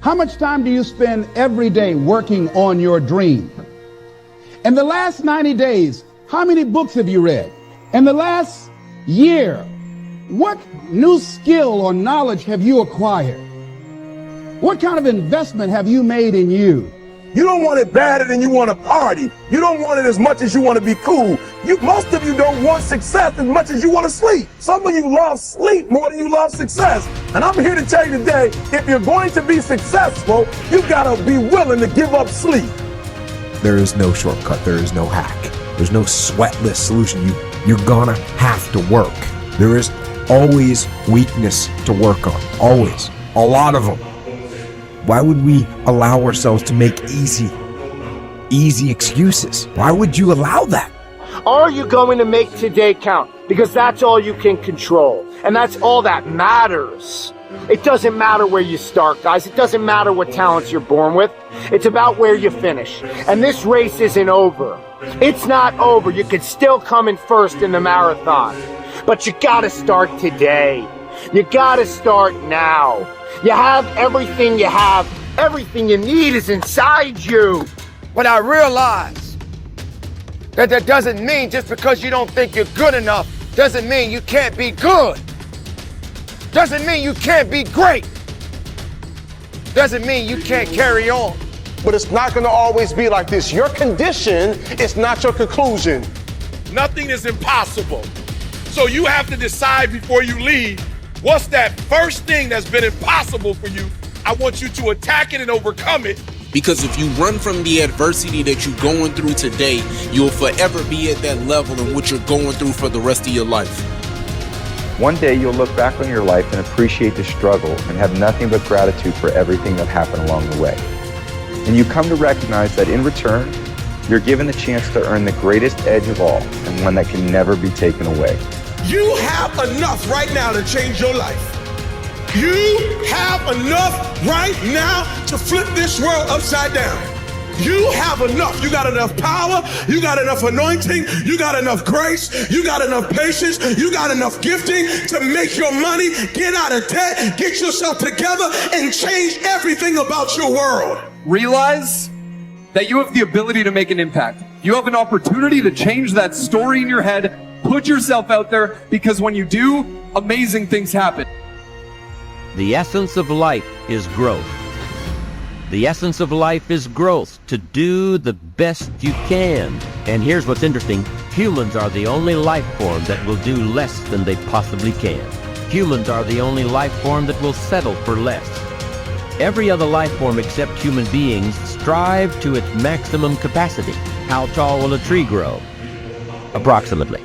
How much time do you spend every day working on your dream? In the last 90 days, how many books have you read? In the last year, what new skill or knowledge have you acquired? What kind of investment have you made in you? You don't want it badder than you want to party. You don't want it as much as you want to be cool. Most of you don't want success as much as you want to sleep. Some of you love sleep more than you love success. And I'm here to tell you today, if you're going to be successful, you gotta be willing to give up sleep. There is no shortcut. There is no hack. There's no sweatless solution. You're gonna have to work. There is always weakness to work on. Always. A lot of them. Why would we allow ourselves to make easy excuses? Why would you allow that? Are you going to make today count? Because that's all you can control. And that's all that matters. It doesn't matter where you start, guys. It doesn't matter what talents you're born with. It's about where you finish. And this race isn't over. It's not over. You could still come in first in the marathon. But you gotta start today. You gotta start now. You have everything you have. Everything you need is inside you. But I realize that doesn't mean just because you don't think you're good enough doesn't mean you can't be good. Doesn't mean you can't be great. Doesn't mean you can't carry on. But it's not gonna always be like this. Your condition is not your conclusion. Nothing is impossible. So you have to decide before you leave, what's that first thing that's been impossible for you? I want you to attack it and overcome it. Because if you run from the adversity that you're going through today, you'll forever be at that level in which you're going through for the rest of your life. One day you'll look back on your life and appreciate the struggle and have nothing but gratitude for everything that happened along the way. And you come to recognize that in return, you're given the chance to earn the greatest edge of all, and one that can never be taken away. You have enough right now to change your life. You have enough right now to flip this world upside down. You have enough. You got enough power. You got enough anointing. You got enough grace. You got enough patience. You got enough gifting to make your money, get out of debt, get yourself together, and change everything about your world. Realize that you have the ability to make an impact. You have an opportunity to change that story in your head. Put yourself out there, because when you do, amazing things happen. The essence of life is growth. The essence of life is growth, to do the best you can. And here's what's interesting. Humans are the only life form that will do less than they possibly can. Humans are the only life form that will settle for less. Every other life form except human beings strive to its maximum capacity. How tall will a tree grow? Approximately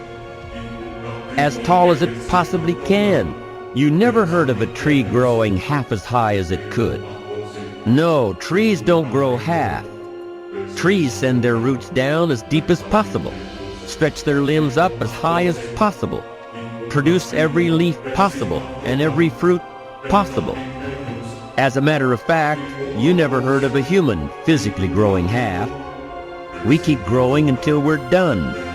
as tall as it possibly can. You never heard of a tree growing half as high as it could. No, trees don't grow half. Trees send their roots down as deep as possible, stretch their limbs up as high as possible, produce every leaf possible and every fruit possible. As a matter of fact, you never heard of a human physically growing half. We keep growing until we're done.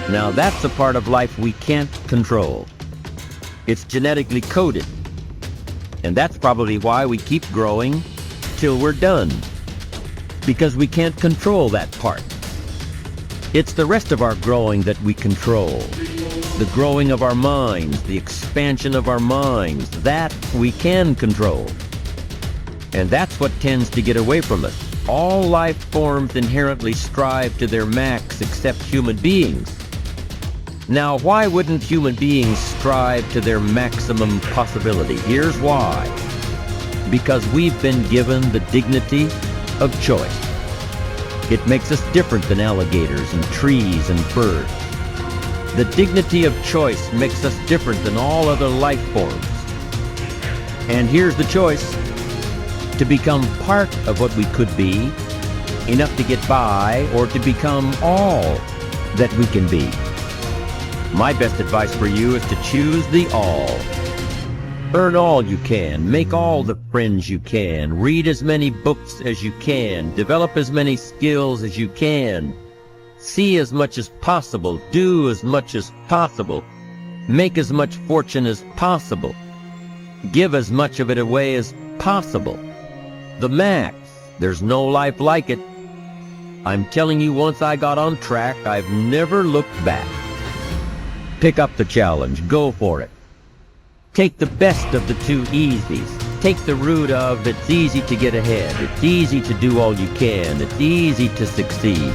Now that's a part of life we can't control. It's genetically coded. And that's probably why we keep growing till we're done. Because we can't control that part. It's the rest of our growing that we control. The growing of our minds, the expansion of our minds, that we can control. And that's what tends to get away from us. All life forms inherently strive to their max except human beings. Now, why wouldn't human beings strive to their maximum possibility? Here's why. Because we've been given the dignity of choice. It makes us different than alligators and trees and birds. The dignity of choice makes us different than all other life forms. And here's the choice: to become part of what we could be, enough to get by, or to become all that we can be. My best advice for you is to choose the all. Earn all you can, make all the friends you can, read as many books as you can, develop as many skills as you can, see as much as possible, do as much as possible, make as much fortune as possible, give as much of it away as possible. The max. There's no life like it. I'm telling you, once I got on track, I've never looked back. Pick up the challenge. Go for it. Take the best of the two easies. Take the route of it's easy to get ahead. It's easy to do all you can. It's easy to succeed.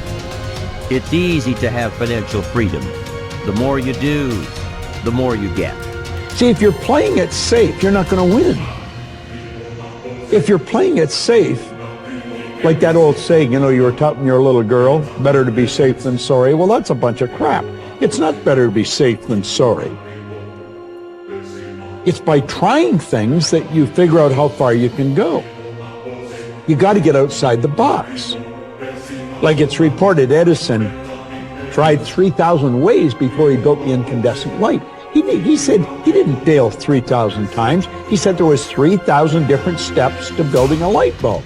It's easy to have financial freedom. The more you do, the more you get. See, if you're playing it safe, you're not going to win. If you're playing it safe, like that old saying, you know, you were taught when you're a little girl, better to be safe than sorry. Well, that's a bunch of crap. It's not better to be safe than sorry. It's by trying things that you figure out how far you can go. You got to get outside the box. Like it's reported, Edison tried 3,000 ways before he built the incandescent light. He said he didn't fail 3,000 times. He said there was 3,000 different steps to building a light bulb.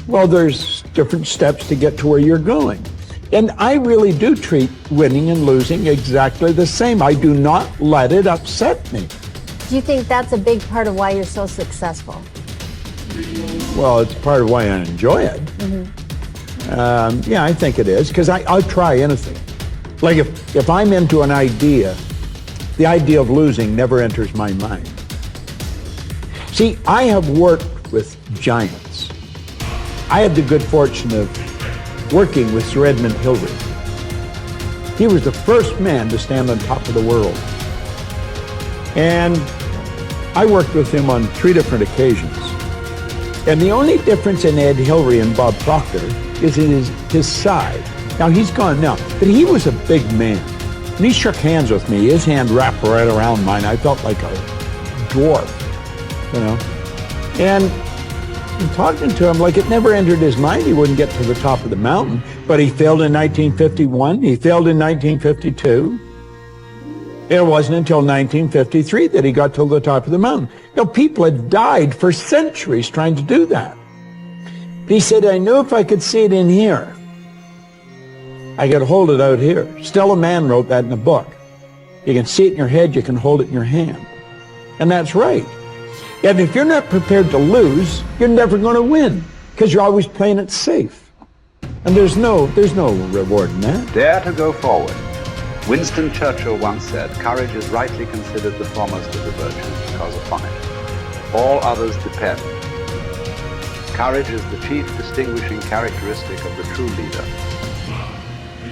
Well, there's different steps to get to where you're going. And I really do treat winning and losing exactly the same. I do not let it upset me. Do you think that's a big part of why you're so successful? Well, it's part of why I enjoy it. Yeah, I think it is, because I'll try anything. Like if I'm into an idea, the idea of losing never enters my mind. See, I have worked with giants. I had the good fortune of working with Sir Edmund Hillary. He was the first man to stand on top of the world. And I worked with him on 3 different occasions. And the only difference in Ed Hillary and Bob Proctor is in his side. Now, he's gone now, but he was a big man. And he shook hands with me. His hand wrapped right around mine. I felt like a dwarf, you know. And talking to him, like it never entered his mind he wouldn't get to the top of the mountain. But he failed in 1951. He failed in 1952. It wasn't until 1953 that he got to the top of the mountain. You know, people had died for centuries trying to do that. But he said, I knew if I could see it in here, I could hold it out here. Stella Mann wrote that in a book. You can see it in your head, you can hold it in your hand. And that's right. And if you're not prepared to lose, you're never going to win, because you're always playing it safe. And there's no reward in that. Dare to go forward. Winston Churchill once said, courage is rightly considered the foremost of the virtues, because upon it all others depend. Courage is the chief distinguishing characteristic of the true leader.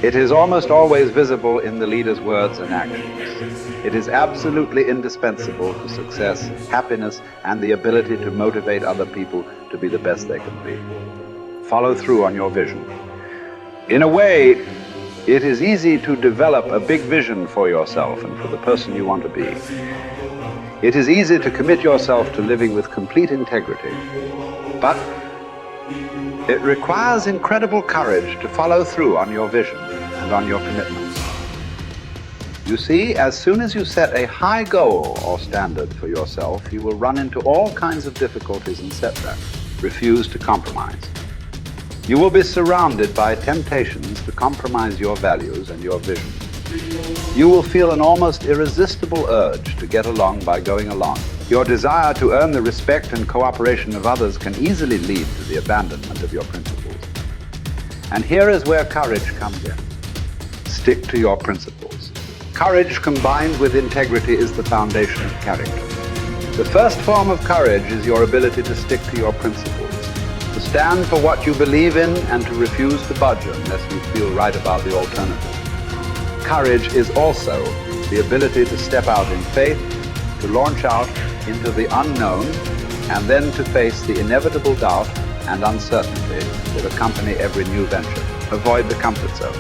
It is almost always visible in the leader's words and actions. It is absolutely indispensable to success, happiness, and the ability to motivate other people to be the best they can be. Follow through on your vision. In a way, it is easy to develop a big vision for yourself and for the person you want to be. It is easy to commit yourself to living with complete integrity. But it requires incredible courage to follow through on your vision and on your commitments. You see, as soon as you set a high goal or standard for yourself, you will run into all kinds of difficulties and setbacks. Refuse to compromise. You will be surrounded by temptations to compromise your values and your vision. You will feel an almost irresistible urge to get along by going along. Your desire to earn the respect and cooperation of others can easily lead to the abandonment of your principles. And here is where courage comes in. Stick to your principles. Courage combined with integrity is the foundation of character. The first form of courage is your ability to stick to your principles, to stand for what you believe in and to refuse to budge unless you feel right about the alternative. Courage is also the ability to step out in faith, to launch out into the unknown, and then to face the inevitable doubt and uncertainty that accompany every new venture. Avoid the comfort zone.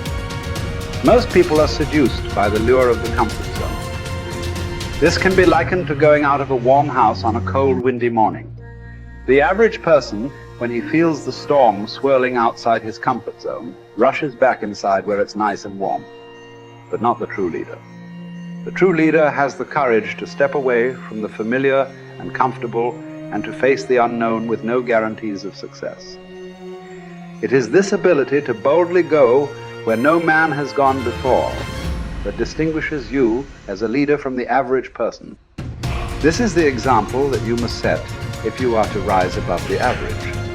Most people are seduced by the lure of the comfort zone. This can be likened to going out of a warm house on a cold, windy morning. The average person, when he feels the storm swirling outside his comfort zone, rushes back inside where it's nice and warm. But not the true leader. The true leader has the courage to step away from the familiar and comfortable and to face the unknown with no guarantees of success. It is this ability to boldly go where no man has gone before that distinguishes you as a leader from the average person. This is the example that you must set if you are to rise above the average.